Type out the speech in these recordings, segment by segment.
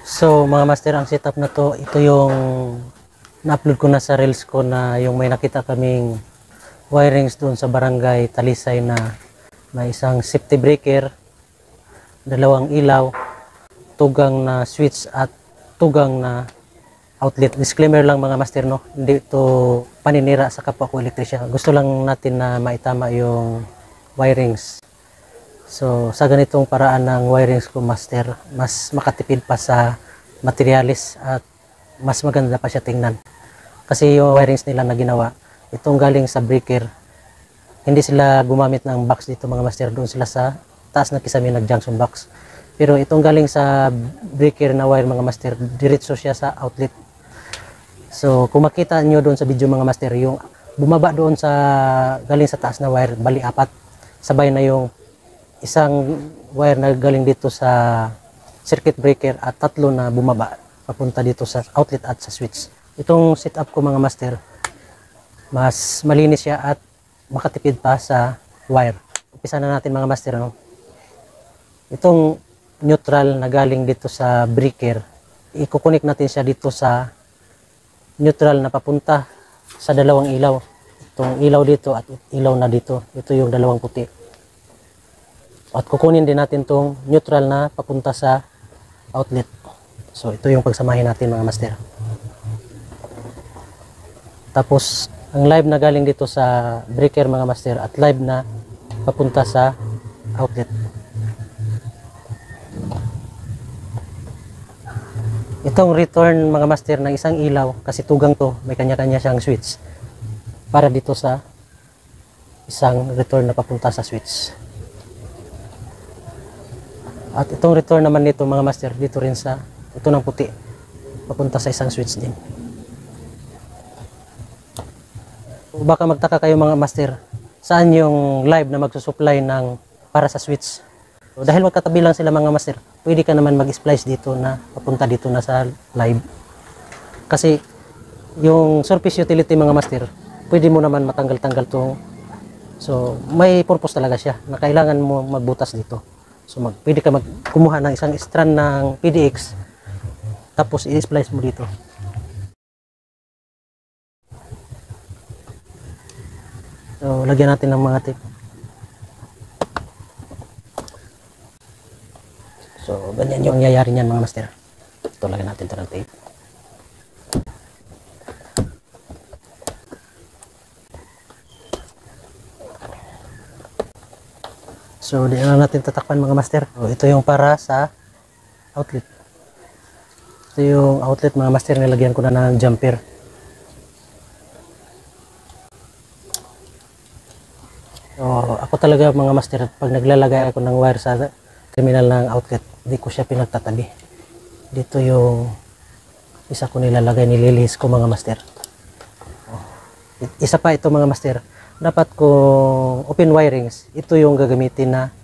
So mga master, ang setup na to, ito yung na-upload ko na sa reels ko na yung may nakita kaming wirings doon sa barangay Talisay na may isang safety breaker, dalawang ilaw, tugang na switch at tugang na outlet. Disclaimer lang mga master, no, hindi ito paninira sa kapwa ko elektrisyan. Gusto lang natin na maitama yung wirings. So sa ganitong paraan ng wirings ko master, mas makatipid pa sa materialis at mas maganda pa siya tingnan. Kasi yung wirings nila na ginawa, itong galing sa breaker, hindi sila gumamit ng box dito mga master. Doon sila sa taas na kisame nag-junction box. Pero itong galing sa breaker na wire mga master, diretso siya sa outlet. So kung makita nyo doon sa video mga master, yung bumaba doon sa galing sa taas na wire, bali apat. Sabay na yung isang wire na galing dito sa circuit breaker at tatlo na bumaba papunta dito sa outlet at sa switch. Itong setup ko mga master, mas malinis siya at makatipid pa sa wire. Umpisa na natin mga master, no? Itong neutral na galing dito sa breaker, i-connect natin siya dito sa neutral na papunta sa dalawang ilaw. Itong ilaw dito at ilaw na dito. Ito yung dalawang puti. At kukunin din natin tong neutral na papunta sa outlet. So ito yung pagsamahin natin mga master. Tapos ang live na galing dito sa breaker mga master at live na papunta sa outlet. Itong return mga master ng isang ilaw, kasi tugang to, may kanya-kanya siyang switch para dito sa isang return na papunta sa switch. At itong return naman nito mga master, dito rin sa ito ng puti, papunta sa isang switch din. Baka magtaka kayo mga master, saan yung live na magsusupply ng para sa switch. So, dahil magkatabi lang sila mga master, pwede ka naman mag-splice dito na papunta dito na sa live. Kasi yung surface utility mga master, pwede mo naman matanggal-tanggal tong, so may purpose talaga siya na kailangan mo magbutas dito. So pwede ka kumuha ng isang strand ng PDX tapos i-splice mo dito. So lagyan natin ng mga tape. So ganyan yung nangyayari niyan mga master. Ito, lagyan natin ito ng tape. So, di na natin tatakpan mga master. So, ito yung para sa outlet. Ito yung outlet mga master. Nilagyan ko na ng jumper. So, ako talaga mga master, pag naglalagay ako ng wire sa terminal ng outlet, hindi ko siya pinagtatabi. Dito yung isa ko nilalagay, nililihis ko mga master. Isa pa ito mga master. Dapat kung open wirings, ito yung gagamitin na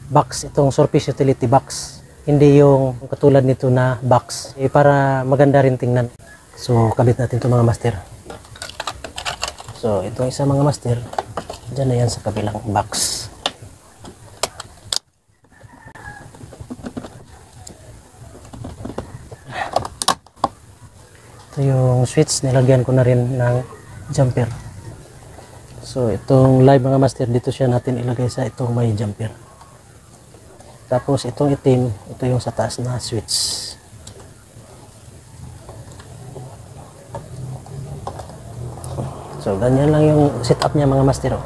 box, itong surface utility box. Hindi yung katulad nito na box. Para maganda rin tingnan. So, kabit natin ito mga master. So, itong isa mga master, dyan na yan sa kabilang box. Ito yung switch, nilagyan ko na rin ng jumper. So itong live mga master, dito siya natin ilagay sa itong may jumper. Tapos itong itim, ito yung sa taas na switch. So ganyan lang yung setup niya mga master.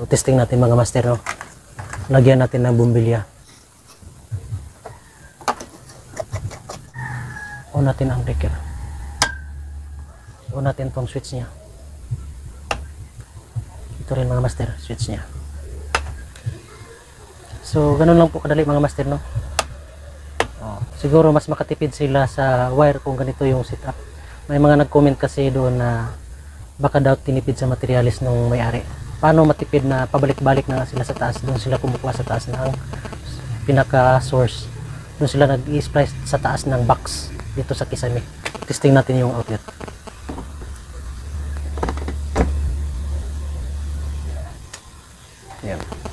So, testing natin mga master, no? Lagyan natin ng bumbilya. On natin ang breaker. On natin tong switch niya. Ito rin mga master, switch niya. So ganun lang po kadali mga master, no? Siguro mas makatipid sila sa wire kung ganito yung setup. May mga nag-comment kasi doon na baka daw tinipid sa materialis nung may-ari. Paano matipid na pabalik-balik na sila sa taas? Doon sila kumukuha sa taas ng pinaka source. Doon sila nag-i-splice sa taas ng box dito sa kisame. Testing natin yung outlet. Yan.